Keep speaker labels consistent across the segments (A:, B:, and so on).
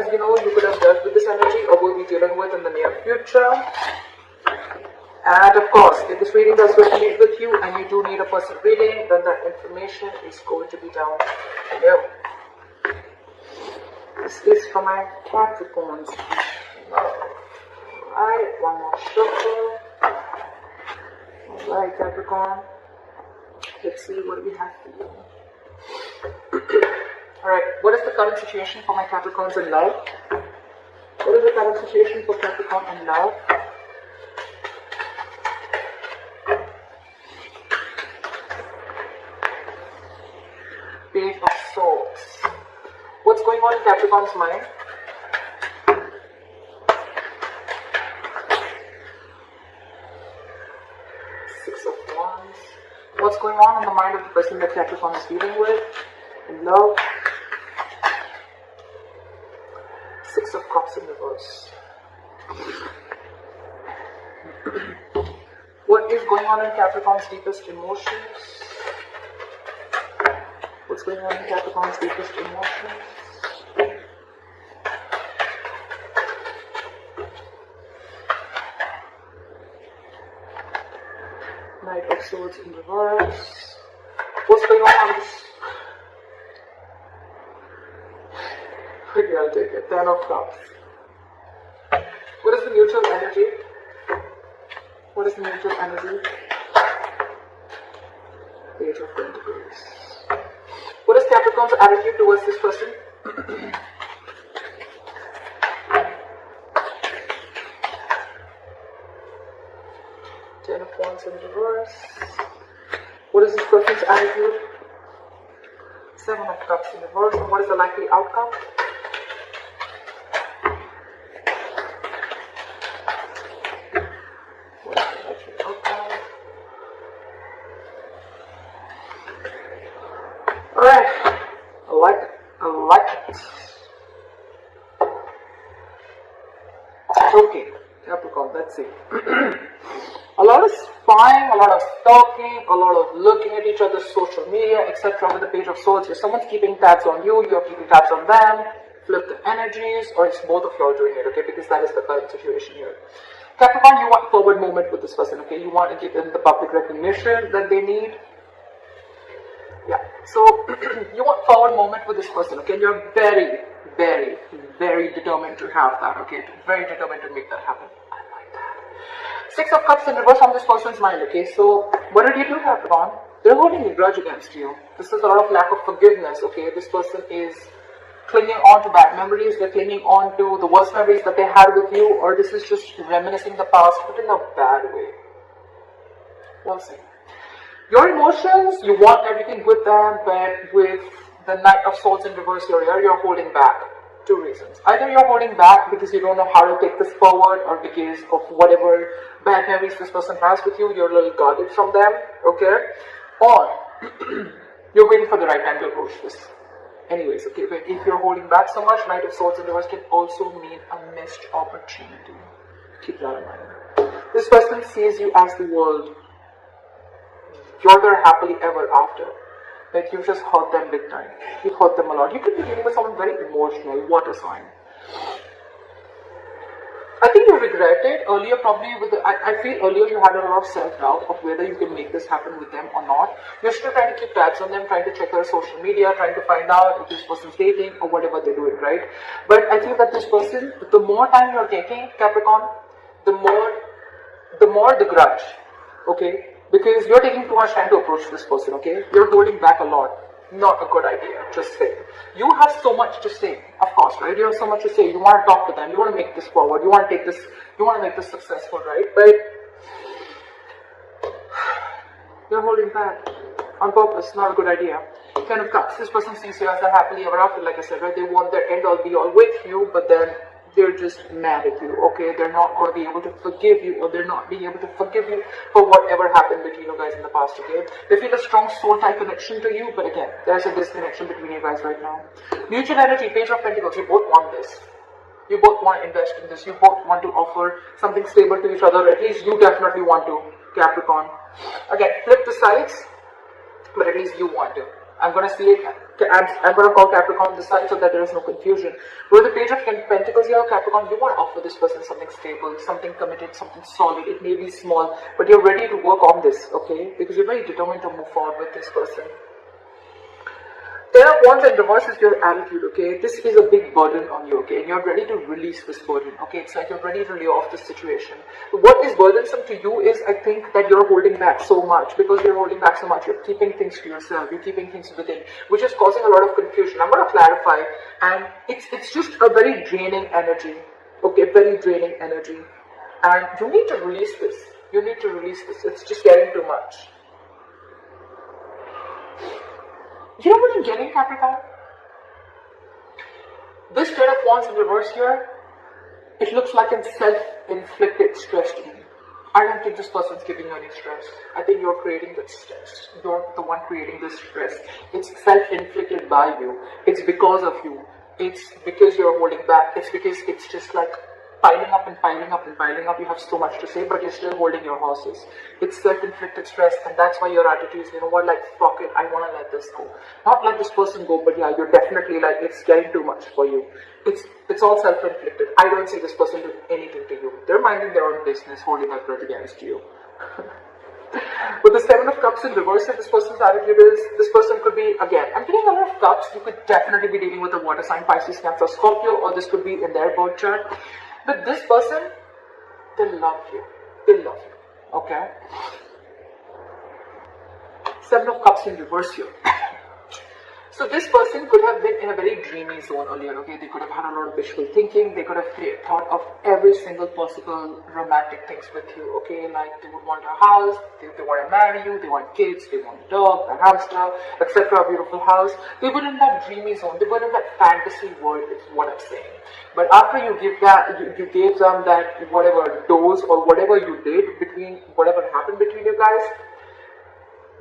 A: as you know, you could have dealt with this energy or will be dealing with in the near future. And of course, if this reading does resonate with you and you do need a personal reading, then that information is going to be down below. This is for my Capricorns. Alright, one more shuffle. Alright, Capricorn. Let's see what we have for you. Alright, what is the current situation for my Capricorns in love? What is the current situation for Capricorn in love? Page of Swords. What's going on in Capricorn's mind? Six of Wands. What's going on in the mind of the person that Capricorn is dealing with? In love. Six of Cups in reverse. What is going on in Capricorn's deepest emotions? What's going on in Capricorn's deepest emotions? Knight of Swords in reverse. What's going on this? Okay, I'll take it. 10 of Cups. What is the mutual energy? What is the mutual energy? Page of Pentacles. What is Capricorn's attitude towards this person? Ten of Wands in reverse. What is this person's attitude? Seven of Cups in reverse. And what is the likely outcome? What is the likely outcome? Alright, I like it. Okay, Capricorn, let's see. A lot of spying, a lot of stalking, a lot of looking at each other's social media, etc. with the Page of Swords. If someone's keeping tabs on you, you're keeping tabs on them, flip the energies, or it's both of you all doing it, okay? Because that is the current situation here. Capricorn, you want forward movement with this person, okay? You want to give them the public recognition that they need. Yeah, so you want forward movement with this person, okay? You're very, very, very determined to have that, okay? Very determined to make that happen. I like that. Six of Cups in reverse on this person's mind, okay? So, what did you do, Capricorn? They're holding a grudge against you. This is a lot of lack of forgiveness, okay? This person is clinging on to bad memories. They're clinging on to the worst memories that they had with you, or this is just reminiscing the past, but in a bad way. We'll see. Your emotions, you want everything with them, but with the Knight of Swords in reverse here, you're holding back. Two reasons. Either you're holding back because you don't know how to take this forward, or because of whatever bad memories this person has with you, you're a little guarded from them, okay? Or you're waiting for the right time to approach this. Anyways, okay, but if you're holding back so much, Knight of Swords in reverse can also mean a missed opportunity. Keep that in mind. This person sees you as the world. You're their happily ever after. Like, you've just hurt them big time. You've hurt them a lot. You could be dealing with someone very emotional, water sign. I think you regret it earlier, probably with the, I feel earlier you had a lot of self-doubt of whether you can make this happen with them or not. You're still trying to keep tabs on them, trying to check their social media, trying to find out if this person's dating or whatever they're doing, right? But I feel that this person, the more time you're taking, Capricorn, the more the grudge, okay? Because you're taking too much time to approach this person, okay? You're holding back a lot. Not a good idea, just say. You have so much to say, of course, right? You have so much to say. You want to talk to them. You want to make this forward. You want to take this, you want to make this successful, right? But you're holding back on purpose. Not a good idea. Kind of cuts. This person sees you as a happily ever after, like I said, right? They want their end all be all with you, but then they're just mad at you, okay? They're not going to be able to forgive you, or they're not being able to forgive you for whatever happened between you guys in the past, okay? They feel a strong soul-tie connection to you, but again, there's a disconnection between you guys right now. Mutual energy, Page of Pentacles, you both want this. You both want to invest in this. You both want to offer something stable to each other. At least you definitely want to, Capricorn. Again, flip the sides, but at least you want to. I'm going to see it. I'm going to call Capricorn this side so that there is no confusion. With the Page of Pentacles here, Capricorn, you want to offer this person something stable, something committed, something solid. It may be small, but you're ready to work on this, okay? Because you're very determined to move forward with this person. Ten of Wands in reverse is your attitude, okay? This is a big burden on you, okay? And you're ready to release this burden, okay? It's like you're ready to lay off this situation. What is burdensome to you is, I think, that you're holding back so much. Because you're holding back so much, you're keeping things to yourself, you're keeping things within, which is causing a lot of confusion. I'm going to clarify, and it's just a very draining energy, okay? Very draining energy. And you need to release this. You need to release this. It's just getting too much. You know what I'm getting, Capricorn? This Ten of Wands in reverse here, it looks like a self-inflicted stress to me. I don't think this person's giving you any stress. I think you're creating the stress. You're the one creating this stress. It's self-inflicted by you. It's because of you. It's because you're holding back. It's because it's just like piling up and piling up and piling up. You have so much to say, but you're still holding your horses. It's self-inflicted stress, and that's why your attitude is, you know what, like, fuck it, I want to let this go. Not let this person go, but yeah, you're definitely like, it's getting too much for you. It's all self-inflicted. I don't see this person doing anything to you. They're minding their own business, holding that grudge against you. With the Seven of Cups in reverse, if this person's attitude is, this person could be, again, I'm getting a lot of cups. You could definitely be dealing with a water sign, Pisces, Cancer, Scorpio, or this could be in their birth chart. But this person, they love you. They love you. Okay? Seven of Cups in reverse here. So this person could have been in a very dreamy zone earlier, okay? They could have had a lot of wishful thinking. They could have thought of every single possible romantic things with you, okay? Like they would want a house, they want to marry you, they want kids, they want a dog, a hamster, etc., a beautiful house. They were in that dreamy zone. They were in that fantasy world, is what I'm saying. But after you give that, you gave them that whatever dose or whatever you did between, whatever happened between you guys,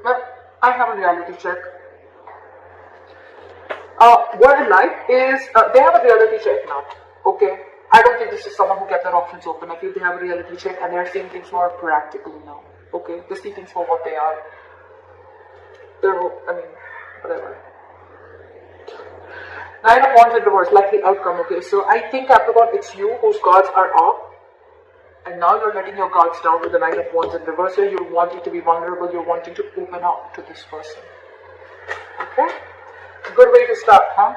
A: well, I have a reality check. What I like is, they have a reality check now, okay? I don't think this is someone who kept their options open. I feel they have a reality check and they're seeing things more practically now, okay? They see things for what they are. Whatever. Nine of Wands in reverse, likely outcome, okay? So I think, Capricorn, it's you whose cards are up. And now you're letting your cards down with the Nine of Wands in reverse here. You're wanting to be vulnerable. You're wanting to open up to this person. Okay? Good way to start, huh?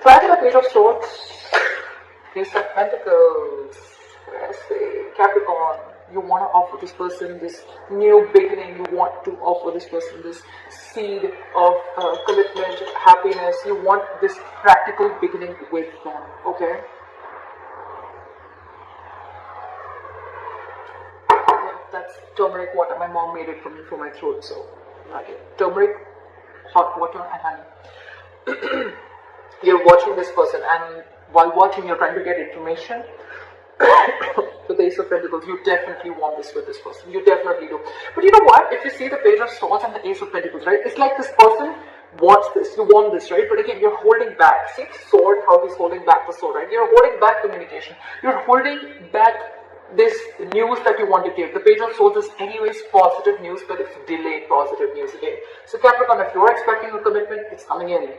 A: Try to the Page of Swords. Ace of Pentacles. Let's see. Capricorn. You want to offer this person this new beginning. You want to offer this person this seed of commitment, happiness. You want this practical beginning with them. Okay? Yeah, that's turmeric water. My mom made it for me for my throat, so like it. Turmeric, hot water, and honey. You're watching this person, and while watching, you're trying to get information. With the Ace of Pentacles, you definitely want this with this person. You definitely do. But you know what? If you see the Page of Swords and the Ace of Pentacles, right? It's like this person wants this. You want this, right? But again, you're holding back. See the sword, how he's holding back the sword, right? You're holding back communication. You're holding back this news that you want to give. The Page of Swords is anyways positive news, but it's delayed positive news again. So Capricorn, if you're expecting a commitment, it's coming in.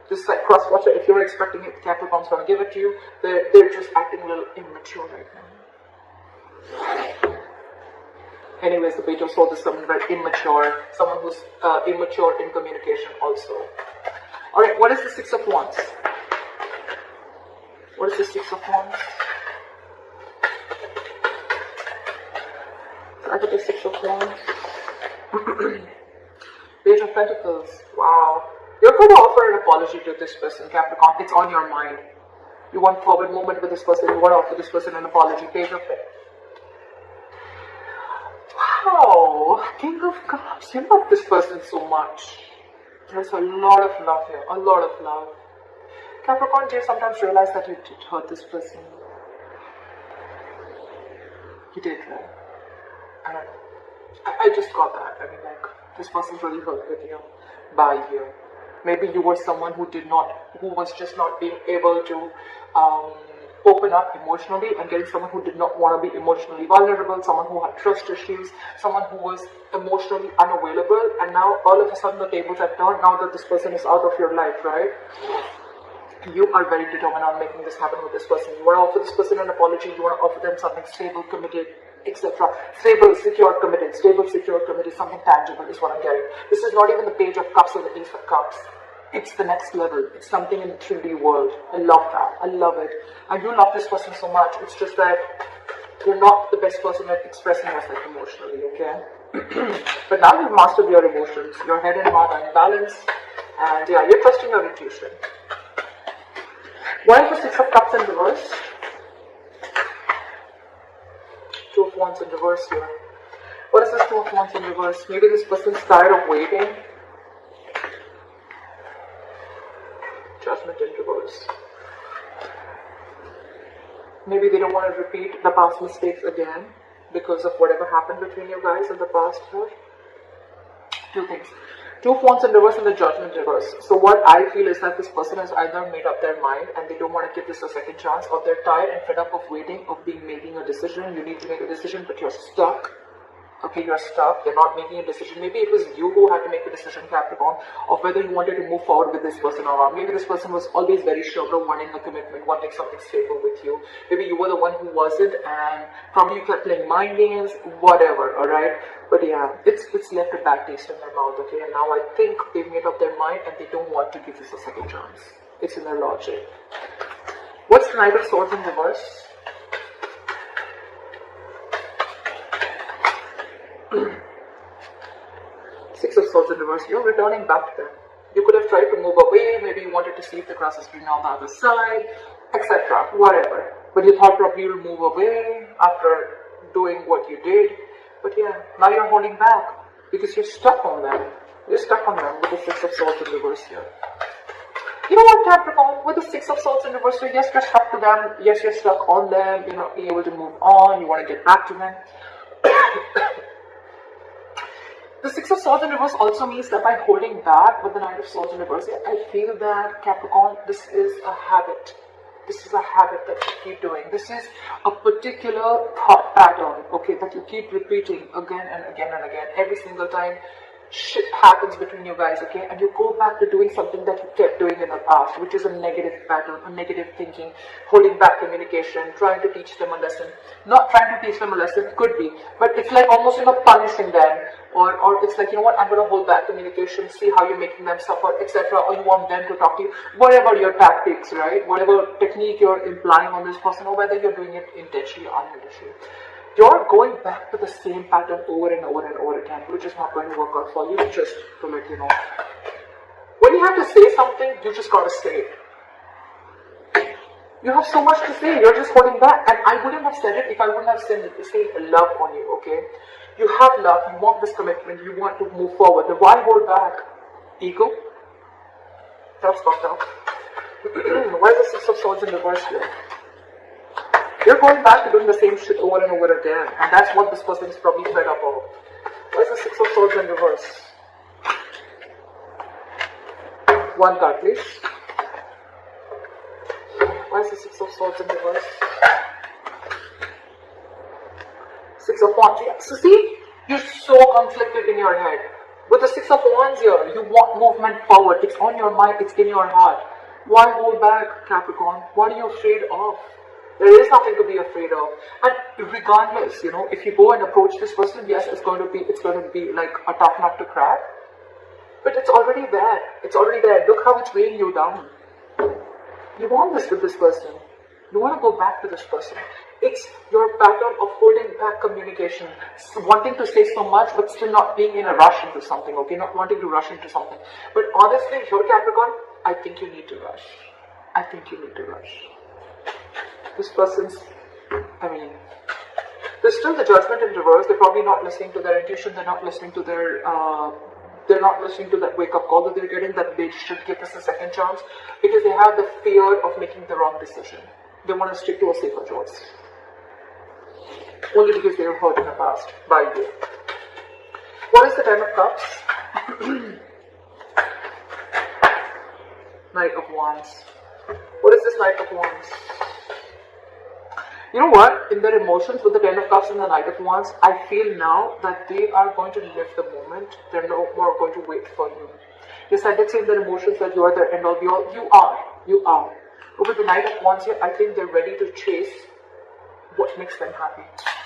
A: Just like cross-watcher, if you're expecting it, Capricorn's going to give it to you. They're just acting a little immature right now. Anyways, the Page of Swords is someone very immature, someone who's immature in communication also. Alright, what is the Six of Wands? What is the Six of Wands? I got the Six of Wands. Page of Pentacles. Wow. You're going to offer an apology to this person, Capricorn. It's on your mind. You want forward movement with this person. You want to offer this person an apology. Page of Pentacles. Wow. King of Cups. You love this person so much. There's a lot of love here. A lot of love. Capricorn, do you sometimes realize that you did hurt this person? You did, right? I just got that. I mean, like, this person's really hurt with you. By you. Maybe you were someone who was just not being able to open up emotionally and getting someone who did not want to be emotionally vulnerable, someone who had trust issues, someone who was emotionally unavailable, and now all of a sudden the tables have turned now that this person is out of your life, right? You are very determined on making this happen with this person. You want to offer this person an apology, you want to offer them something stable, committed, etc. Stable, secure, committed, stable, secure, committed, something tangible is what I'm getting. This is not even the Page of Cups or the Ace of Cups. It's the next level. It's something in the 3D world. I love that. I love it. And you love this person so much. It's just that you're not the best person at expressing yourself emotionally, okay? But now you've mastered your emotions. Your head and heart are in balance. And yeah, you're trusting your intuition. Why is the Six of Cups in reverse? Two of Wands in reverse here. What is this Two of Wands in reverse? Maybe this person's tired of waiting. Judgment in reverse. Maybe they don't want to repeat the past mistakes again because of whatever happened between you guys in the past here. Two things. Two of Wands in reverse and the Judgment in reverse. So what I feel is that this person has either made up their mind and they don't want to give this a second chance, or they're tired and fed up of waiting, of making a decision. You need to make a decision, but you're stuck. Okay, you're stuck, you're not making a decision. Maybe it was you who had to make the decision, Capricorn, of whether you wanted to move forward with this person or not. Maybe this person was always very sure of wanting a commitment, wanting something stable with you. Maybe you were the one who wasn't, and probably you kept playing mind games, whatever, alright? But yeah, it's left a bad taste in their mouth, okay? And now I think they've made up their mind and they don't want to give this a second chance. It's in their logic. What's the Knight of Swords in reverse? Six of Swords in reverse. You're returning back to them. You could have tried to move away. Maybe you wanted to see if the grass is greener on the other side, etc. Whatever. But you thought probably you'll move away after doing what you did. But yeah, now you're holding back because you're stuck on them. You're stuck on them with the Six of Swords in reverse here. You know what, Capricorn? With the Six of Swords in reverse here, yes, you're stuck to them. Yes, you're stuck on them. You're not being able to move on. You want to get back to them. The Six of Swords in reverse also means that by holding back with the Knight of Swords in reverse, I feel that, Capricorn, this is a habit. This is a habit that you keep doing. This is a particular thought pattern, okay, that you keep repeating again and again and again. Every single time shit happens between you guys, okay, and you go back to doing something that you kept doing in the past, which is a negative pattern, a negative thinking, holding back communication, trying to teach them a lesson. Not trying to teach them a lesson, could be, but it's like almost, punishing them, or it's like, I'm going to hold back communication, see how you're making them suffer, etc., or you want them to talk to you, whatever your tactics, right, whatever technique you're implying on this person, or whether you're doing it intentionally or unintentionally. You're going back to the same pattern over and over and over again, which is not going to work out for you, just to let you know. When you have to say something, you just gotta say it. You have so much to say, you're just holding back. And I wouldn't have said it if I wouldn't have said love on you, okay? You have love, you want this commitment, you want to move forward. Then why hold back? Ego? That's fucked up. Why is the Six of Swords in reverse here? You're going back to doing the same shit over and over again, and that's what this person is probably fed up of. Why is the Six of Swords in reverse? One card, please. Why is the Six of Swords in reverse? Six of Wands. Yeah. So see, you're so conflicted in your head. With the Six of Wands here, you want movement forward. It's on your mind, it's in your heart. Why hold back, Capricorn? What are you afraid of? There is nothing to be afraid of. And regardless, if you go and approach this person, yes, it's going to be like a tough nut to crack. But it's already there. It's already there. Look how it's weighing you down. You want this with this person. You want to go back to this person. It's your pattern of holding back communication, wanting to say so much but still not being in a rush into something, okay? Not wanting to rush into something. But honestly, your Capricorn, I think you need to rush. I think you need to rush. This person's, there's still the Judgment in reverse. They're probably not listening to their intuition. They're not listening to their, they're not listening to that wake-up call that they're getting, that they should give this a second chance, because they have the fear of making the wrong decision. They want to stick to a safer choice. Only because they were hurt in the past by you. What is the Ten of Cups? Knight of Wands. What is this Knight of Wands? You know what? In their emotions with the Ten of Cups and the Knight of Wands, I feel now that they are going to live the moment. They're no more going to wait for you. Yes, I did say in their emotions that you are their end all be all. You are. You are. But with the Knight of Wands here, I think they're ready to chase what makes them happy.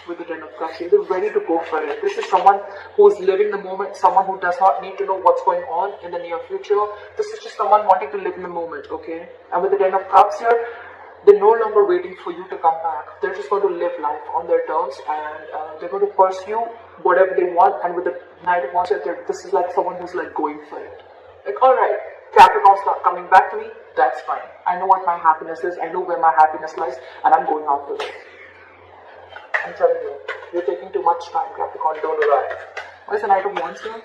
A: With the Ten of Cups here, they're ready to go for it. This is someone who's living the moment, someone who does not need to know what's going on in the near future. This is just someone wanting to live in the moment, okay? And with the Ten of Cups here, they're no longer waiting for you to come back. They're just going to live life on their terms, and they're going to pursue whatever they want. And with the Knight of Wands, this is like someone who's like going for it. Like, alright, Capricorn's not coming back to me, that's fine. I know what my happiness is, I know where my happiness lies, and I'm going after it. I'm telling you, you're taking too much time, Capricorn, don't arrive. What is the Knight of Wands here?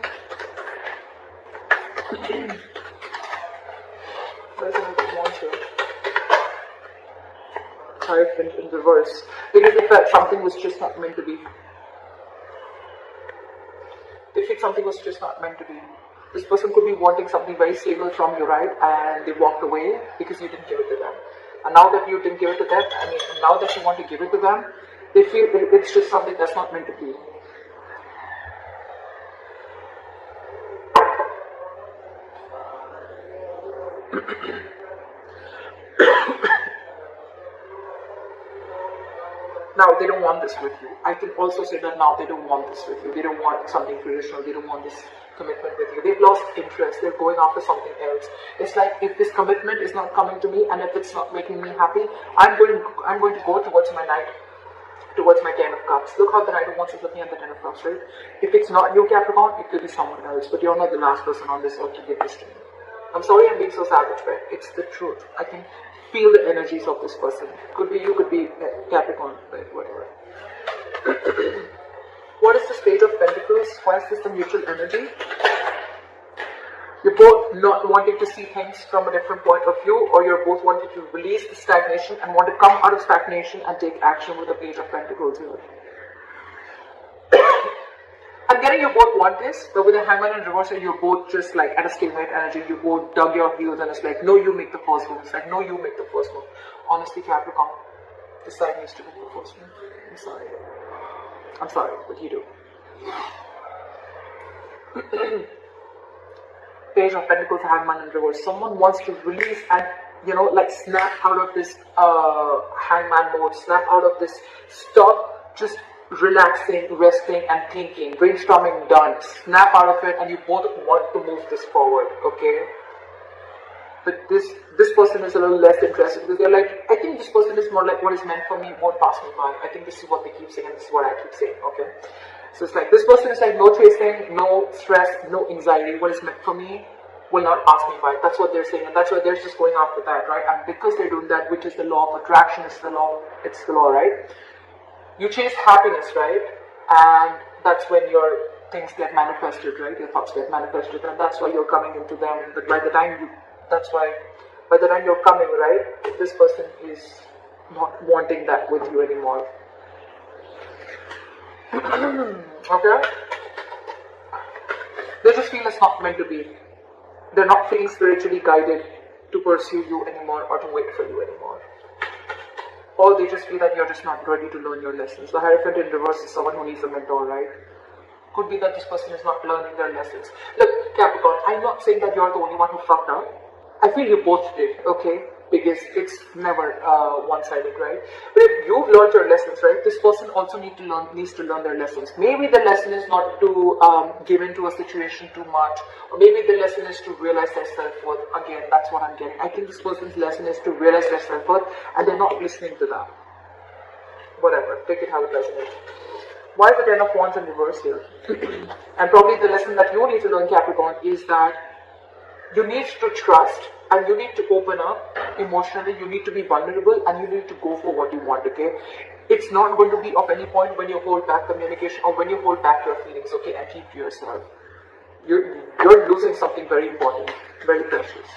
A: What is the Knight of Wands here? Hierophant in reverse. Because they felt something was just not meant to be. They felt something was just not meant to be. This person could be wanting something very stable from you, right? And they walked away because you didn't give it to them. And now that you didn't give it to them, now that you want to give it to them, they feel it's just something that's not meant to be. Now they don't want this with you. I can also say that now they don't want this with you. They don't want something traditional. They don't want this commitment with you. They've lost interest. They're going after something else. It's like, if this commitment is not coming to me and if it's not making me happy, I'm going to go towards my Knight, towards my Ten of Cups. Look how the Knight of Wands is looking at the Ten of Cups, right? If it's not you, Capricorn, it could be someone else. But you're not the last person on this earth to give this to me. I'm sorry I'm being so savage, but it's the truth. I can feel the energies of this person. Could be you, could be Capricorn, right? Whatever. What is this Page of Pentacles? Why is this the mutual energy? You're both not wanting to see things from a different point of view, or you're both wanting to release the stagnation and want to come out of stagnation and take action with the Page of Pentacles here. I'm getting you both want this, but with the Hangman and Reverse, you're both just like at a stalemate energy. You both dug your heels and it's like, no, you make the first move. It's like, no, you make the first move. Honestly, Capricorn, this side needs to make the first move. I'm sorry. I'm sorry, but you do. Page of Pentacles, Hangman and Reverse. Someone wants to release and, like snap out of this Hangman mode, snap out of this, stop just relaxing, resting and thinking, brainstorming done, snap out of it, and you both want to move this forward, okay? But this person is a little less interested because they're like, I think this person is more like, what is meant for me won't pass me by. I think this is what they keep saying and this is what I keep saying, okay? So it's like, this person is like, no chasing, no stress, no anxiety. What is meant for me will not pass me by. That's what they're saying, and that's why they're just going after that, right? And because they're doing that, which is the law of attraction, it's the law, right? You chase happiness, right? And that's when your things get manifested, right? Your thoughts get manifested, and that's why you're coming into them. But by the time you're coming, right, this person is not wanting that with you anymore. Okay? They just feel it's not meant to be. They're not feeling spiritually guided to pursue you anymore or to wait for you anymore. Or they just feel that you're just not ready to learn your lessons. The Hierophant in reverse is someone who needs a mentor, right? Could be that this person is not learning their lessons. Look, Capricorn, I'm not saying that you're the only one who fucked up. I feel you both did, okay? Because it's never one-sided, right? But if you've learned your lessons, right, this person also needs to learn their lessons. Maybe the lesson is not to give into a situation too much, or maybe the lesson is to realize their self-worth. Again, that's what I'm getting. I think this person's lesson is to realize their self-worth, and they're not listening to that. Whatever, take it how it resonates. Why is the Ten of Wands in reverse here? And probably the lesson that you need to learn, Capricorn, is that you need to trust and you need to open up emotionally. You need to be vulnerable and you need to go for what you want, okay? It's not going to be of any point when you hold back communication or when you hold back your feelings, okay, and keep to yourself. You're losing something very important, very precious.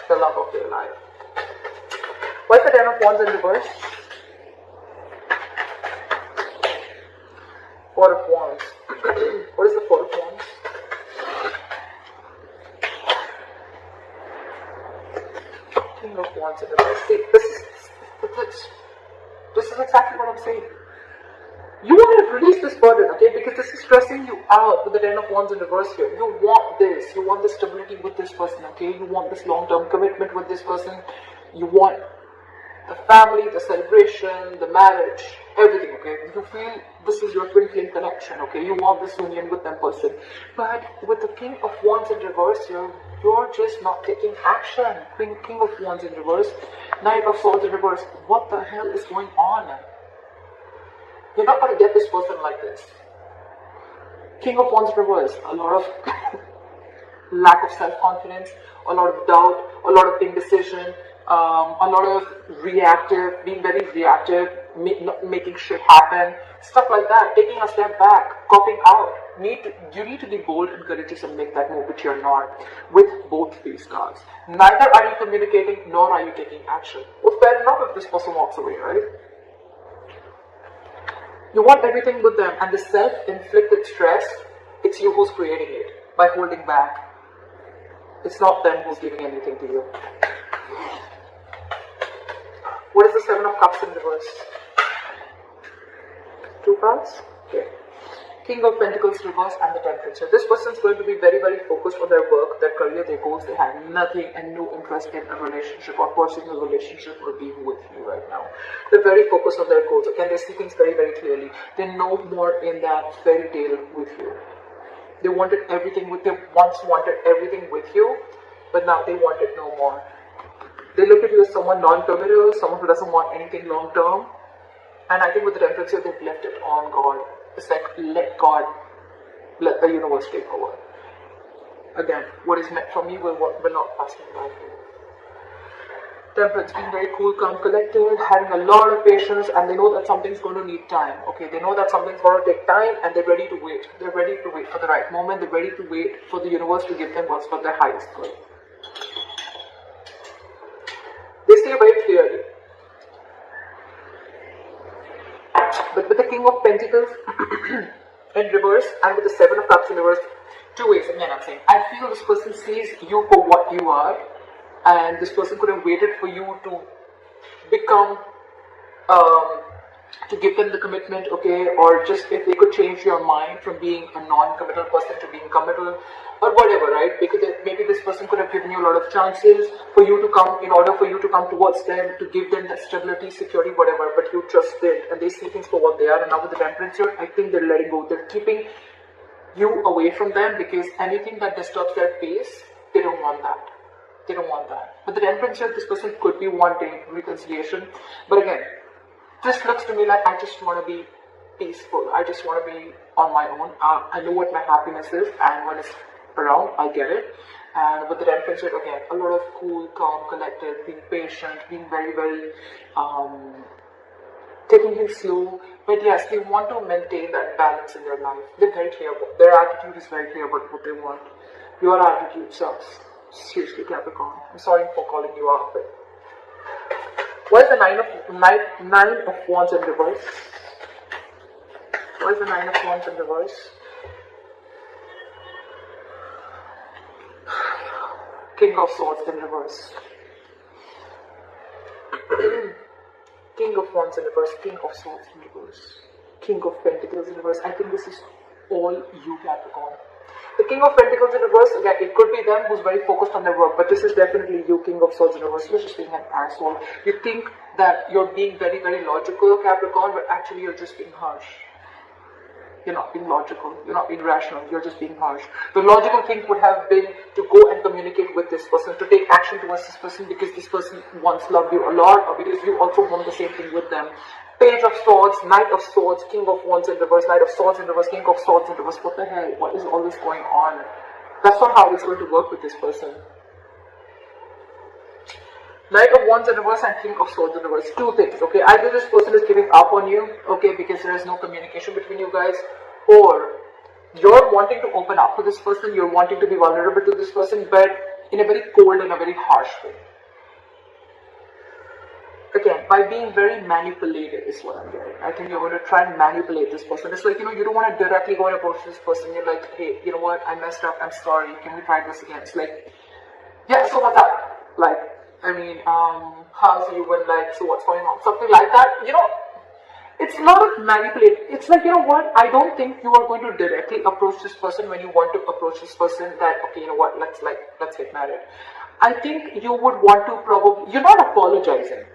A: The love of your life. Why is the Ten of Wands in reverse? Four of Wands. What is the Four of Wands? King of Wands in reverse. See, this This is exactly what I'm saying. You want to release this burden, okay, because this is stressing you out with the 10 of Wands in reverse here. You want this. You want the stability with this person, okay? You want this long-term commitment with this person. You want the family, the celebration, the marriage, everything, okay? You feel this is your twin flame connection, okay? You want this union with that person. But with the King of Wands in reverse here, you're just not taking action. King of Wands in reverse, Knight of Swords in reverse. What the hell is going on? You're not going to get this person like this. King of Wands reverse, a lot of lack of self-confidence, a lot of doubt, a lot of indecision, a lot of reactive, being very reactive, not making shit happen, stuff like that, taking a step back, copping out. You need to be bold and courageous and make that move, which you're not with both these cards. Neither are you communicating, nor are you taking action. Well, fair enough if this person walks away, right? You want everything with them, and the self-inflicted stress, it's you who's creating it by holding back. It's not them who's giving anything to you. What is the Seven of Cups in reverse? 2 cards? Okay. King of Pentacles reverse and the Temperance. So this person's going to be very, very focused on their work, their career, their goals. They have nothing and no interest in a relationship or pursuing a relationship or being with you right now. They're very focused on their goals. Again, they see things very, very clearly. They're no more in that fairy tale with you. They once wanted everything with you, but now they want it no more. They look at you as someone non-committal, someone who doesn't want anything long-term. And I think with the Temperance here, they've left it on God. It's like, let God, let the universe take over. Again, what is meant for me will not pass me by. Temperance, being very cool, calm, collected, having a lot of patience, and they know that something's going to need time. Okay, they know that something's going to take time, and they're ready to wait. They're ready to wait for the right moment. They're ready to wait for the universe to give them what's for their highest good. They see very clearly. But with the King of Pentacles in reverse and with the Seven of Cups in reverse, 2 ways. Again, I'm saying, I feel this person sees you for what you are, and this person could have waited for you to become, to give them the commitment, okay, or just if they could change your mind from being a non-committal person to being committal, or whatever, right? Because maybe this person could have given you a lot of chances for you to come, in order for you to come towards them, to give them that stability, security, whatever, but you just did, and they see things for what they are. And now with the Temperance here, I think they're letting go. They're keeping you away from them, because anything that disturbs their peace, they don't want that. They don't want that. But the Temperance here, this person could be wanting reconciliation. But again, this looks to me like, I just want to be peaceful. I just want to be on my own. I know what my happiness is, and when it's around, I get it. And with the Temperance here, again, a lot of cool, calm, collected, being patient, being very, very, taking things slow. But yes, they want to maintain that balance in their life. They're very clear. Their attitude is very clear about what they want. Your attitude sucks. Seriously, Capricorn. I'm sorry for calling you out, but what is the Nine of Wands in reverse? What is the Nine of Wands in reverse? King of Swords in reverse. King of Wands in reverse. King of Swords in reverse. King of Pentacles in reverse. I think this is all you, Capricorn. The King of Pentacles in reverse, again, it could be them who's very focused on their work, but this is definitely you, King of Swords in reverse. You're just being an asshole. You think that you're being very, very logical, Capricorn, but actually you're just being harsh. You're not being logical, you're not being rational, you're just being harsh. The logical thing would have been to go and communicate with this person, to take action towards this person because this person once loved you a lot, or because you also want the same thing with them. Page of Swords, Knight of Swords, King of Wands in reverse, Knight of Swords in reverse, King of Swords in reverse. What the hell? What is all this going on? That's not how it's going to work with this person. Knight of Wands in reverse and King of Swords in reverse. 2 things, okay? Either this person is giving up on you, okay, because there is no communication between you guys, or you're wanting to open up to this person, you're wanting to be vulnerable to this person, but in a very cold and a very harsh way. Again, by being very manipulated is what I'm getting. I think you're going to try and manipulate this person. It's like, you don't want to directly go and approach this person. You're like, hey, you know what? I messed up. I'm sorry. Can we try this again? It's like, yeah, so what's up? Like, I mean, how's you? And like, so what's going on? Something like that. It's not manipulate. It's like, you know what, I don't think you are going to directly approach this person when you want to approach this person that, okay, you know what, let's get married. I think you would want to probably, you're not apologizing.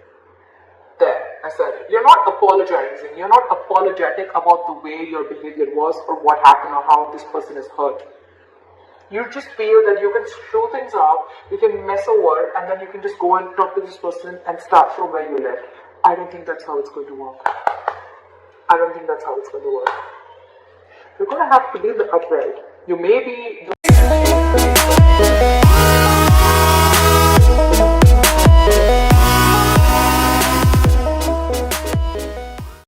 A: There, I said it. You're not apologizing. You're not apologetic about the way your behavior was or what happened or how this person is hurt. You just feel that you can screw things up, you can mess over, and then you can just go and talk to this person and start from where you left. I don't think that's how it's going to work. I don't think that's how it's going to work. You're going to have to be the upright. You may be